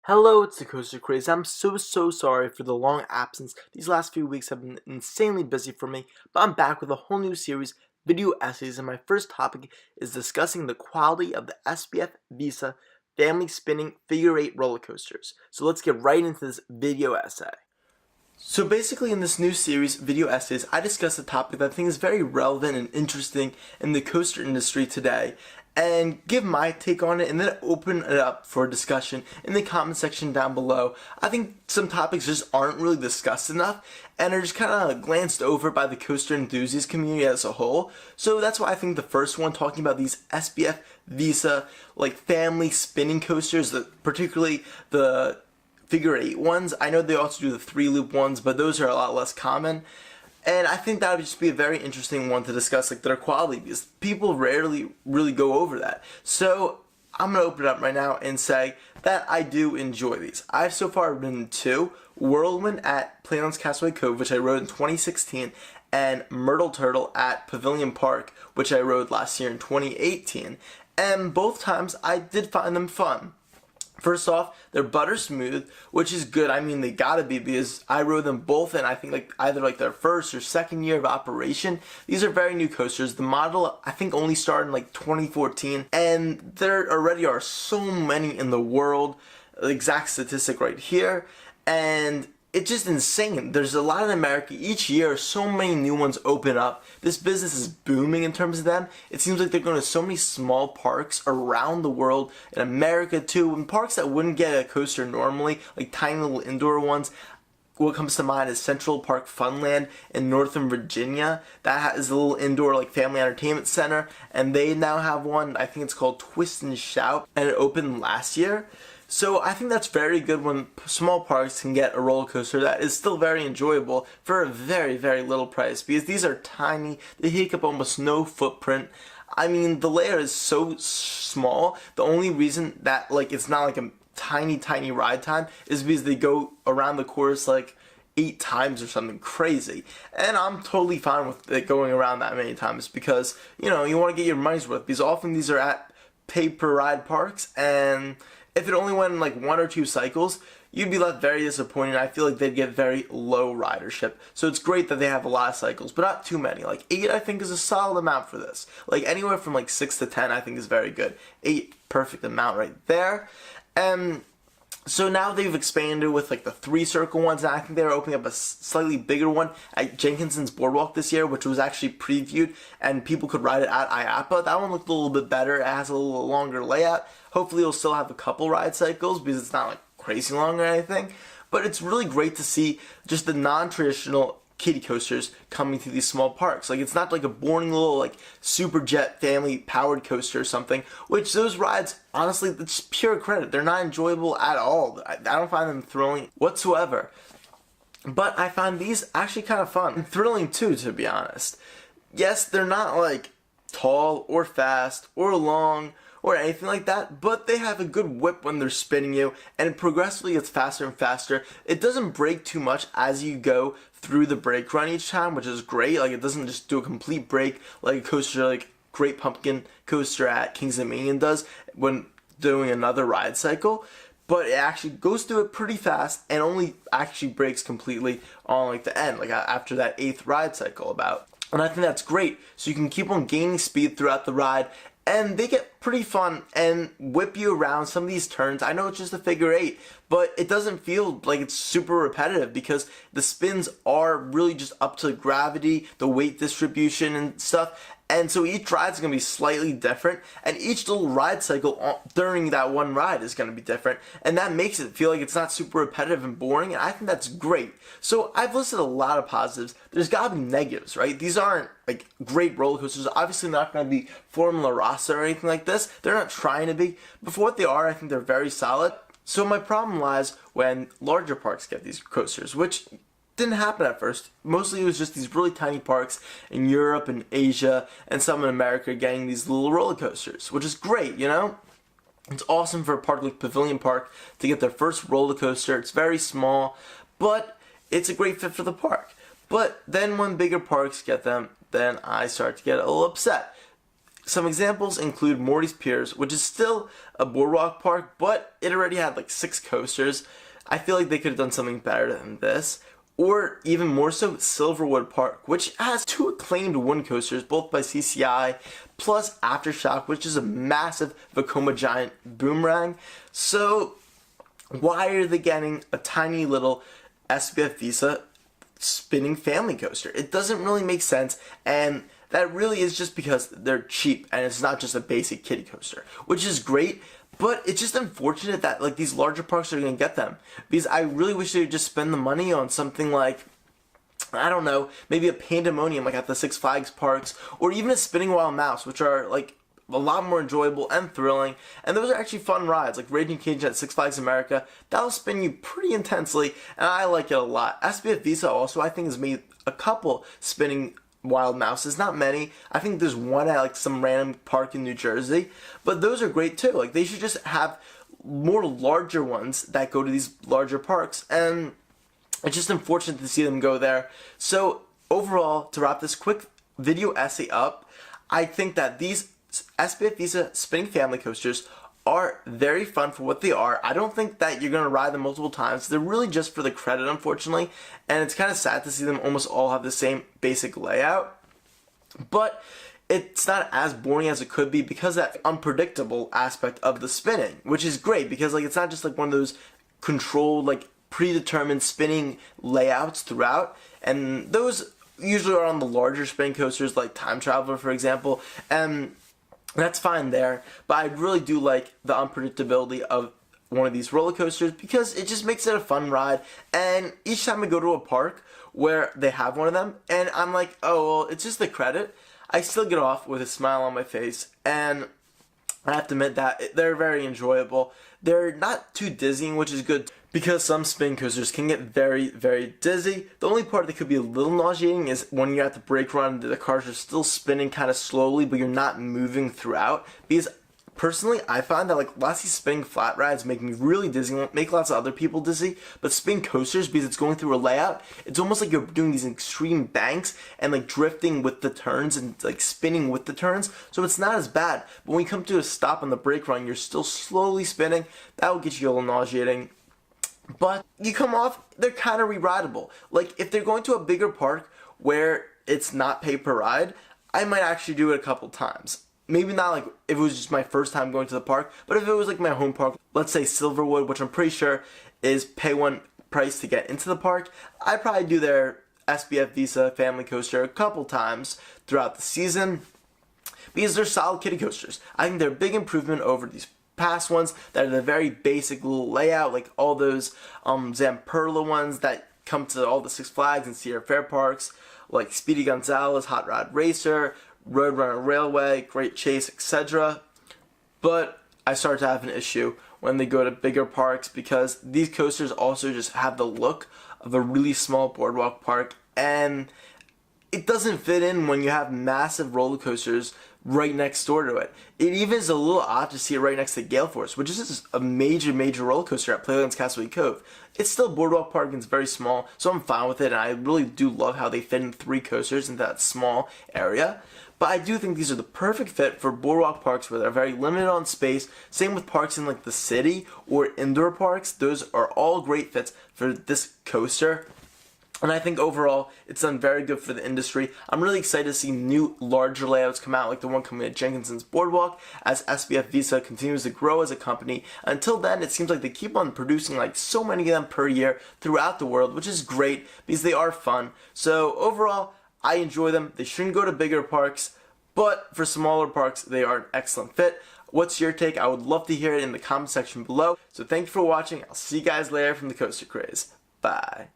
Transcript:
Hello, it's the Coaster Craze. I'm so sorry for the long absence. These last few weeks have been insanely busy for me, but I'm back with a whole new series, video essays, and my first topic is discussing the quality of the SBF Visa Family Spinning Figure-8 roller coasters. So let's get right into this video essay. So basically in this new series, video essays, I discuss a topic that I think is very relevant and interesting in the coaster industry today, and give my take on it and then open it up for discussion in the comment section down below. I think some topics just aren't really discussed enough and are just kind of glanced over by the coaster enthusiast community as a whole. So that's why I think the first one, talking about these SBF Visa family spinning coasters, particularly the figure-8 ones. I know they also do the 3-loop ones, but those are a lot less common. And I think that would just be a very interesting one to discuss, their quality, because people rarely really go over that. So I'm going to open it up right now and say that I do enjoy these. I've so far ridden two: Whirlwind at Playland's Castaway Cove, which I rode in 2016, and Myrtle Turtle at Pavilion Park, which I rode last year in 2018. And both times I did find them fun. First off, they're butter smooth, which is good. I mean, they gotta be, because I rode them both in, I think, either their first or second year of operation. These are very new coasters. The model, I think, only started in 2014, and there already are so many in the world. The exact statistic right here, and it's just insane. There's a lot in America. Each year, so many new ones open up. This business is booming in terms of them. It seems like they're going to so many small parks around the world, in America too, and parks that wouldn't get a coaster normally, like tiny little indoor ones. What comes to mind is Central Park Funland in Northern Virginia. That is a little indoor family entertainment center, and they now have one. I think it's called Twist and Shout, and it opened last year. So I think that's very good when small parks can get a roller coaster that is still very enjoyable for a very little price, because these are tiny. They take up almost no footprint. I mean, the layout is so small. The only reason that it's not a tiny ride time is because they go around the course 8 times or something crazy. And I'm totally fine with it going around that many times, because you want to get your money's worth, because often these are at pay-per-ride parks, and if it only went in 1 or 2 cycles, you'd be left very disappointed. I feel like they'd get very low ridership. So it's great that they have a lot of cycles, but not too many. 8 I think is a solid amount for this. Anywhere from 6 to 10 I think is very good. 8, perfect amount right there. So now they've expanded with the 3-circle ones, and I think they're opening up a slightly bigger one at Jenkinson's Boardwalk this year, which was actually previewed, and people could ride it at IAAPA. That one looked a little bit better. It has a little longer layout. Hopefully it'll still have a couple ride cycles, because it's not crazy long or anything. But it's really great to see just the non-traditional kiddie coasters coming to these small parks. It's not a boring little super jet family powered coaster or something, which those rides, honestly, it's pure credit. They're not enjoyable at all. I don't find them thrilling whatsoever. But I find these actually kind of fun and thrilling too, to be honest. Yes, they're not tall or fast or long or anything like that, but they have a good whip when they're spinning you, and it progressively gets faster and faster. It doesn't break too much as you go through the brake run each time, which is great. It doesn't just do a complete break like a coaster like Great Pumpkin Coaster at Kings Dominion does when doing another ride cycle, but it actually goes through it pretty fast and only actually breaks completely on the end, after that 8th ride cycle about. And I think that's great, so you can keep on gaining speed throughout the ride, and they get pretty fun and whip you around some of these turns. I know it's just a figure-8, but it doesn't feel like it's super repetitive, because the spins are really just up to gravity, the weight distribution and stuff. And so each ride's going to be slightly different, and each little ride cycle during that one ride is going to be different, and that makes it feel like it's not super repetitive and boring, and I think that's great. So I've listed a lot of positives. There's got to be negatives, right? These aren't great roller coasters. Obviously not going to be Formula Rossa or anything like this. They're not trying to be, but for what they are, I think they're very solid. So my problem lies when larger parks get these coasters, which didn't happen at first. Mostly it was just these really tiny parks in Europe and Asia and some in America getting these little roller coasters, which is great, It's awesome for a park like Pavilion Park to get their first roller coaster. It's very small, but it's a great fit for the park. But then when bigger parks get them, then I start to get a little upset. Some examples include Morty's Piers, which is still a boardwalk park, but it already had like 6 coasters. I feel like they could have done something better than this. Or even more so, Silverwood Park, which has 2 acclaimed wooden coasters, both by CCI, plus Aftershock, which is a massive Vekoma Giant boomerang. So why are they getting a tiny little SBF Visa spinning family coaster? It doesn't really make sense, and that really is just because they're cheap and it's not just a basic kiddie coaster, which is great. But it's just unfortunate that like these larger parks are going to get them, because I really wish they would just spend the money on something like, I don't know, maybe a Pandemonium like at the Six Flags parks, or even a Spinning Wild Mouse, which are like a lot more enjoyable and thrilling, and those are actually fun rides, like Raging Cajun at Six Flags America. That'll spin you pretty intensely, and I like it a lot. SBF Visa also, I think, has made a couple spinning Wild Mouses, not many. I think there's one at like some random park in New Jersey, but those are great too. Like they should just have more larger ones that go to these larger parks, and it's just unfortunate to see them go there. So overall, to wrap this quick video essay up, I think that these SBF Visa spinning family coasters are very fun for what they are. I don't think that you're going to ride them multiple times. They're really just for the credit, unfortunately, and it's kind of sad to see them almost all have the same basic layout. But it's not as boring as it could be because of that unpredictable aspect of the spinning, which is great because like it's not just like one of those controlled, like predetermined spinning layouts throughout, and those usually are on the larger spinning coasters like Time Traveler, for example, and that's fine there, but I really do like the unpredictability of one of these roller coasters because it just makes it a fun ride. And each time I go to a park where they have one of them and I'm like, oh, well, it's just the credit, I still get off with a smile on my face, and I have to admit that they're very enjoyable. They're not too dizzying, which is good because some spin coasters can get very, very dizzy. The only part that could be a little nauseating is when you're at the brake run, the cars are still spinning kind of slowly, but you're not moving throughout. Because personally, I find that like lots of these spinning flat rides make me really dizzy, make lots of other people dizzy, but spin coasters, because it's going through a layout, it's almost like you're doing these extreme banks and like drifting with the turns and like spinning with the turns, so it's not as bad. But when you come to a stop on the brake run, you're still slowly spinning. That will get you a little nauseating. But you come off, they're kind of re-rideable. Like if they're going to a bigger park where it's not pay per ride, I might actually do it a couple times. Maybe not like if it was just my first time going to the park, but if it was like my home park, let's say Silverwood, which I'm pretty sure is pay one price to get into the park, I'd probably do their SBF Visa family coaster a couple times throughout the season because they're solid kiddie coasters. I think they're a big improvement over these past ones that are the very basic little layout, like all those Zamperla ones that come to all the Six Flags and Sierra Fair parks, like Speedy Gonzales, Hot Rod Racer, Roadrunner Railway, Great Chase, etc. But I start to have an issue when they go to bigger parks because these coasters also just have the look of a really small boardwalk park, and it doesn't fit in when you have massive roller coasters right next door to it. It even is a little odd to see it right next to Gale Force, which is a major roller coaster at Playland's Castaway Cove. It's still boardwalk park and it's very small, so I'm fine with it, and I really do love how they fit in 3 coasters in that small area. But I do think these are the perfect fit for boardwalk parks where they're very limited on space. Same with parks in like the city or indoor parks. Those are all great fits for this coaster. And I think overall, it's done very good for the industry. I'm really excited to see new, larger layouts come out, like the one coming at Jenkinson's Boardwalk, as SBF Visa continues to grow as a company. Until then, it seems like they keep on producing like so many of them per year throughout the world, which is great because they are fun. So overall, I enjoy them. They shouldn't go to bigger parks, but for smaller parks, they are an excellent fit. What's your take? I would love to hear it in the comment section below. So thank you for watching. I'll see you guys later from the Coaster Craze. Bye.